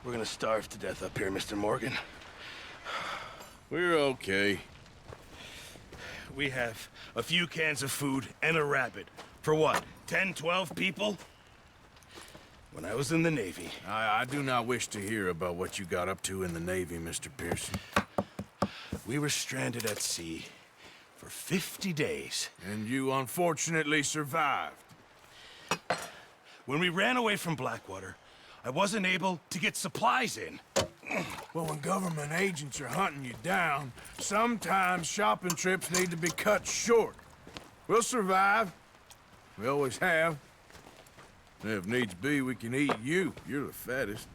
We're gonna starve to death up here, Mr. Morgan. We're okay. We have a few cans of food and a rabbit. For what, 10, 12 people? When I was in the Navy... I do not wish to hear about what you got up to in the Navy, Mr. Pearson. We were stranded at sea for 50 days. And you unfortunately survived. When we ran away from Blackwater, I wasn't able to get supplies in. Well, when government agents are hunting you down, sometimes shopping trips need to be cut short. We'll survive. We always have. And if needs be, we can eat you. You're the fattest.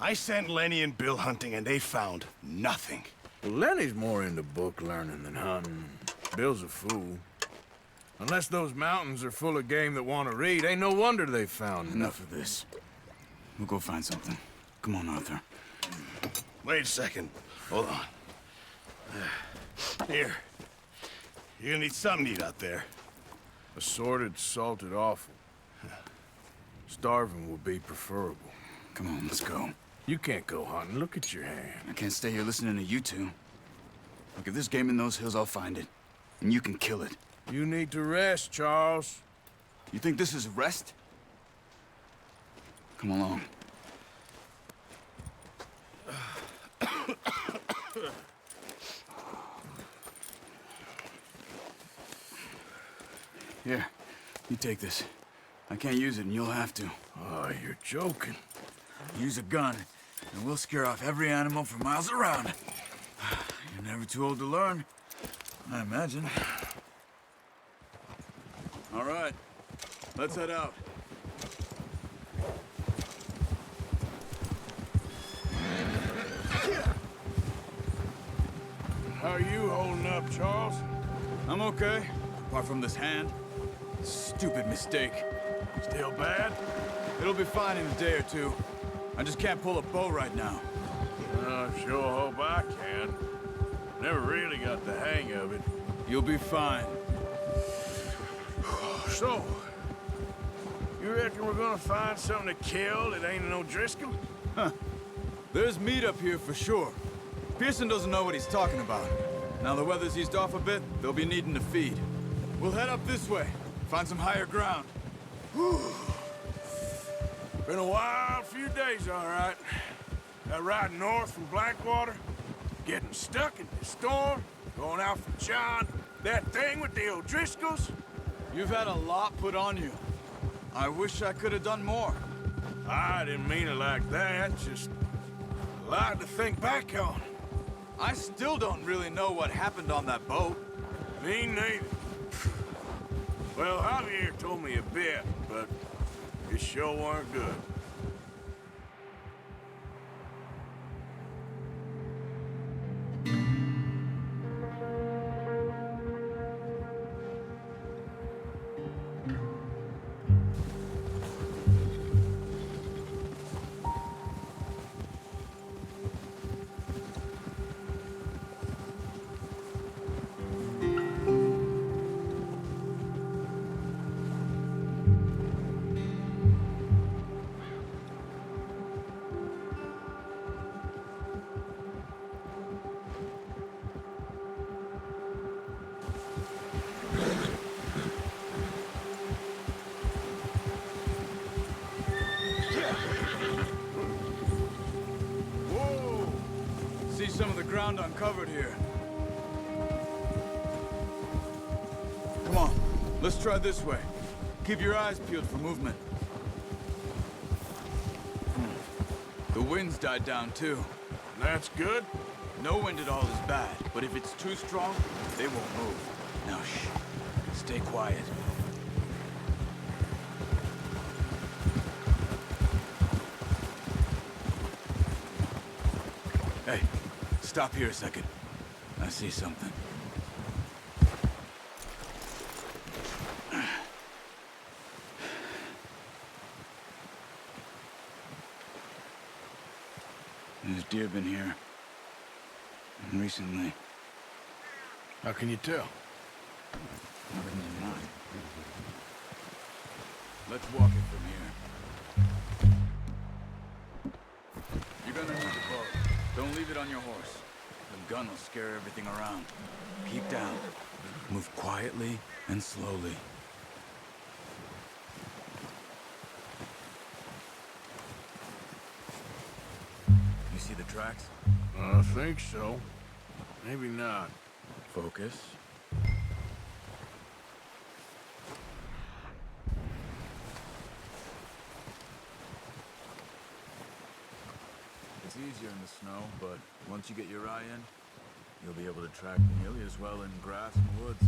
I sent Lenny and Bill hunting, and they found nothing. Well, Lenny's more into book learning than hunting. Bill's a fool. Unless those mountains are full of game that want to read, ain't no wonder they found Enough of this. We'll go find something. Come on, Arthur. Wait a second. Hold on. Here. You're gonna need something to eat out there. Assorted, salted offal. Starving would be preferable. Come on, let's go. You can't go hunting. Look at your hand. I can't stay here listening to you two. Look, if there's game in those hills, I'll find it. And you can kill it. You need to rest, Charles. You think this is rest? Come along. Here, you take this. I can't use it, and you'll have to. Oh, you're joking. Use a gun, and we'll scare off every animal for miles around. You're never too old to learn, I imagine. All right, let's head out. How are you holding up, Charles? I'm okay, apart from this hand. Stupid mistake. Still bad? It'll be fine in a day or two. I just can't pull a bow right now. I sure hope I can. Never really got the hang of it. You'll be fine. So, you reckon we're gonna find something to kill that ain't no Driscoll? There's meat up here for sure. Pearson doesn't know what he's talking about. Now the weather's eased off a bit, they'll be needing to feed. We'll head up this way, find some higher ground. Been a wild few days, all right. That ride north from Blackwater, getting stuck in the storm, going out for John, that thing with the O'Driscolls. You've had a lot put on you. I wish I could have done more. I didn't mean it like that, just a lot to think back on. I still don't really know what happened on that boat. Me neither. Well, Javier told me a bit, but it sure weren't good. See some of the ground uncovered here. Come on, let's try this way. Keep your eyes peeled for movement. The wind's died down too. That's good. No wind at all is bad, but if it's too strong, they won't move. Now shh, stay quiet. Hey, stop here a second. I see something. There's deer been here. Recently. How can you tell? Let's walk it from here. gonna need the bow. Don't leave it on your horse. The gun will scare everything around. Keep down. Move quietly and slowly. You see the tracks? I think so. Maybe not. Focus. It's easier in the snow, but once you get your eye in, you'll be able to track nearly as well in grass and woods.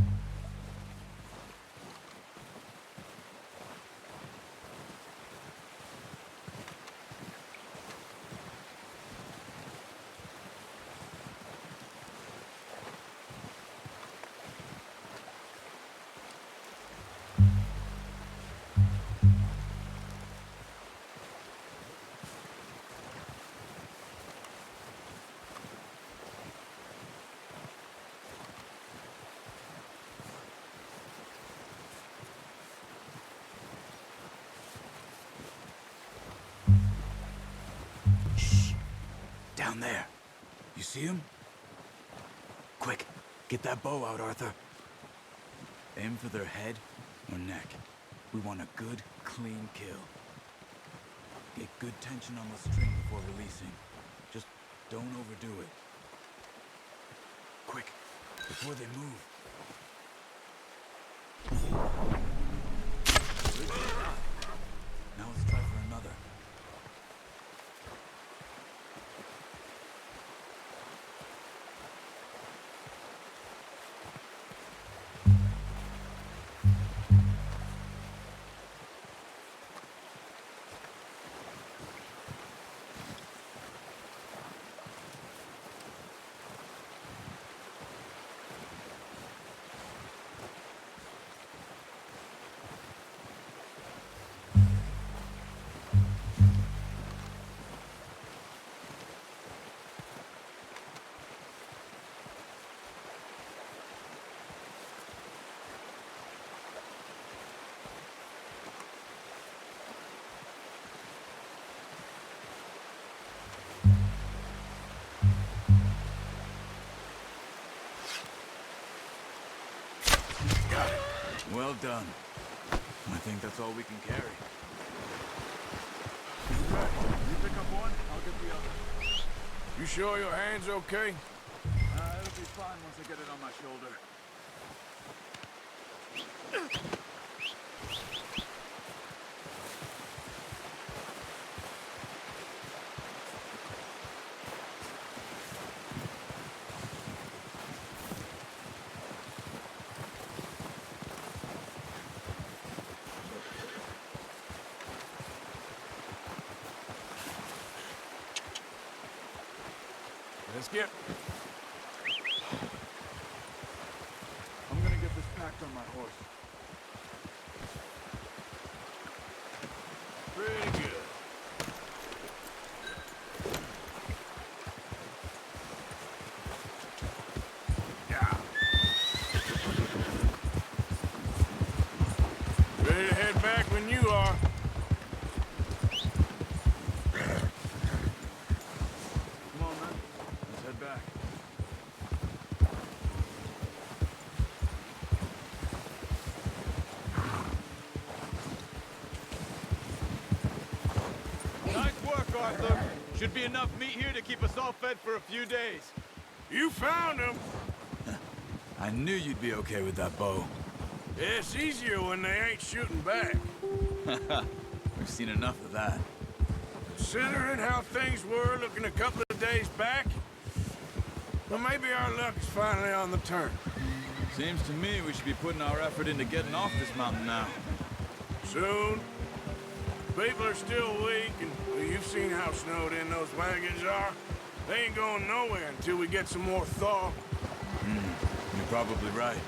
Down there. You see him? Quick, get that bow out, Arthur. Aim for their head or neck. We want a good, clean kill. Get good tension on the string before releasing. Just don't overdo it. Quick, before they move. Now let's try for another. Well done. I think that's all we can carry. You pick up one, I'll get the other. You sure your hand's okay? It'll be fine once I get it on my shoulder. Let's get... I'm gonna get this packed on my horse. Pretty good. Yeah. Ready to head back when you are. Come on, man. Let's head back. Nice work, Arthur. Should be enough meat here to keep us all fed for a few days. You found him. I knew you'd be okay with that bow. It's easier when they ain't shooting back. We've seen enough of that. Considering how things were looking a couple of days back, well, maybe our luck is finally on the turn. Seems to me we should be putting our effort into getting off this mountain now. Soon. People are still weak, and well, you've seen how snowed in those wagons are. They ain't going nowhere until we get some more thaw. You're probably right.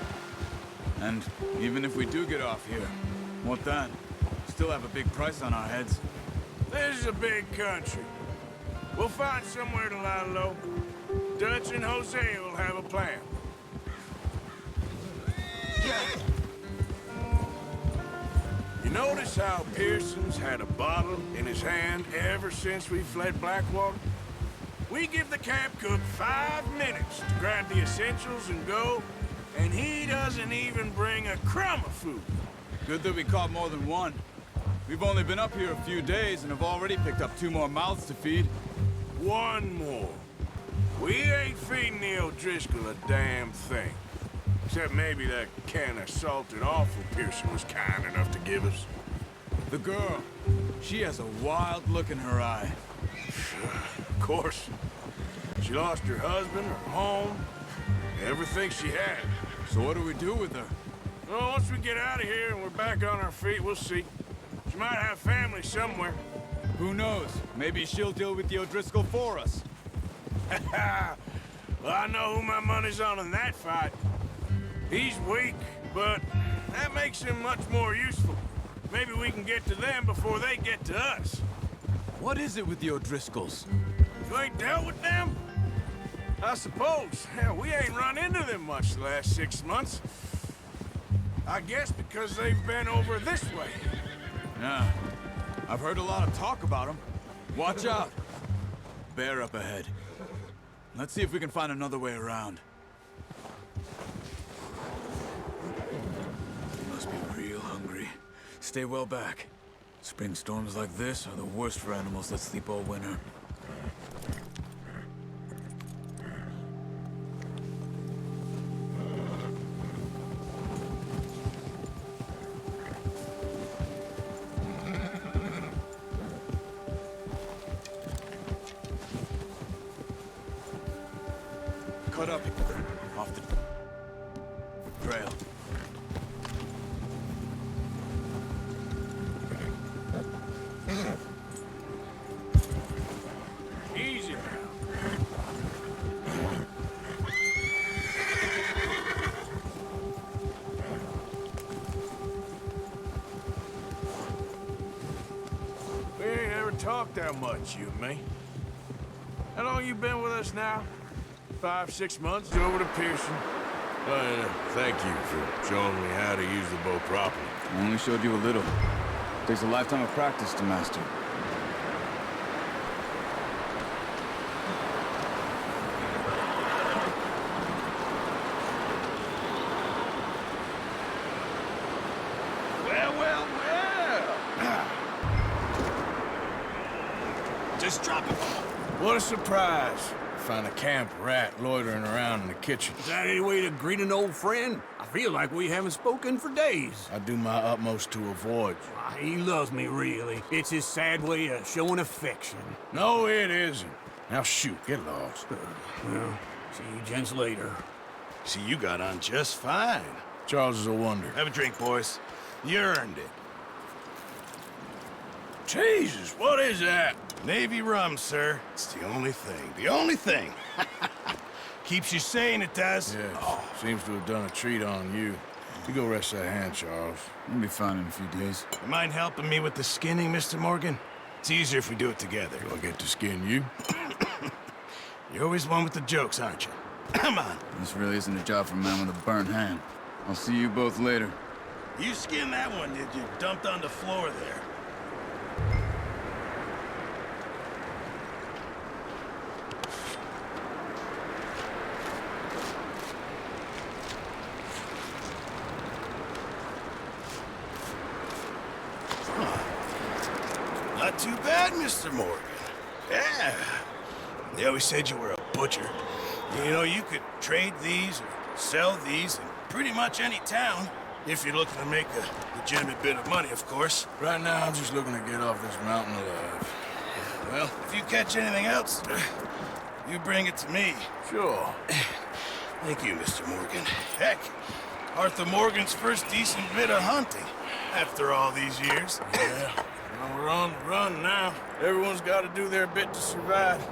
And even if we do get off here, what then? Still have a big price on our heads. This is a big country. We'll find somewhere to lie low. Dutch and Hosea will have a plan. You notice how Pearson's had a bottle in his hand ever since we fled Blackwater? We give the camp cook 5 minutes to grab the essentials and go, and he doesn't even bring a crumb of food. Good that we caught more than one. We've only been up here a few days and have already picked up 2 more mouths to feed. One more. We ain't feeding the O'Driscoll a damn thing. Except maybe that can of salted offal Pearson was kind enough to give us. The girl, she has a wild look in her eye. Of course. She lost her husband, her home, everything she had. So what do we do with her? Well, once we get out of here and we're back on our feet, we'll see. She might have family somewhere. Who knows? Maybe she'll deal with the O'Driscoll for us. Well, I know who my money's on in that fight. He's weak, but that makes him much more useful. Maybe we can get to them before they get to us. What is it with the O'Driscolls? You ain't dealt with them? I suppose. Hell, we ain't run into them much the last 6 months. I guess because they've been over this way. Yeah. I've heard a lot of talk about them. Watch out. Bear up ahead. Let's see if we can find another way around. Must be real hungry. Stay well back. Spring storms like this are the worst for animals that sleep all winter. Cut up off the trail. Easy now. We ain't ever talked that much, you and me. How long you been with us now? 5, 6 months over to Pearson. Thank you for showing me how to use the bow properly. I only showed you a little. Takes a lifetime of practice to master. Well. Just drop it. What a surprise. Find a camp rat loitering around in the kitchen. Is that any way to greet an old friend? I feel like we haven't spoken for days. I do my utmost to avoid you. Why, he loves me, really. It's his sad way of showing affection. No, it isn't. Now shoot, get lost. Well, see you gents later. See, you got on just fine. Charles is a wonder. Have a drink, boys. You earned it. Jesus, what is that? Navy rum, sir. It's the only thing. The only thing. Keeps you sane, it does. Yes, seems to have done a treat on you. You go rest that hand, Charles. We'll be fine in a few days. You mind helping me with the skinning, Mr. Morgan? It's easier if we do it together. Do I get to skin you? You're always one with the jokes, aren't you? Come on. This really isn't a job for a man with a burnt hand. I'll see you both later. You skinned that one, did you? Dumped on the floor there. Not too bad, Mr. Morgan. Yeah. They always said you were a butcher. You know, you could trade these or sell these in pretty much any town. If you're looking to make a legitimate bit of money, of course. Right now, I'm just looking to get off this mountain alive. Well, if you catch anything else, you bring it to me. Sure. Thank you, Mr. Morgan. Heck, Arthur Morgan's first decent bit of hunting after all these years. Yeah. Well, we're on the run now. Everyone's got to do their bit to survive.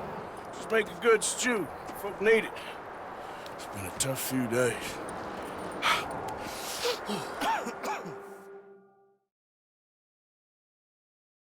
Just make a good stew. Folk need it. It's been a tough few days.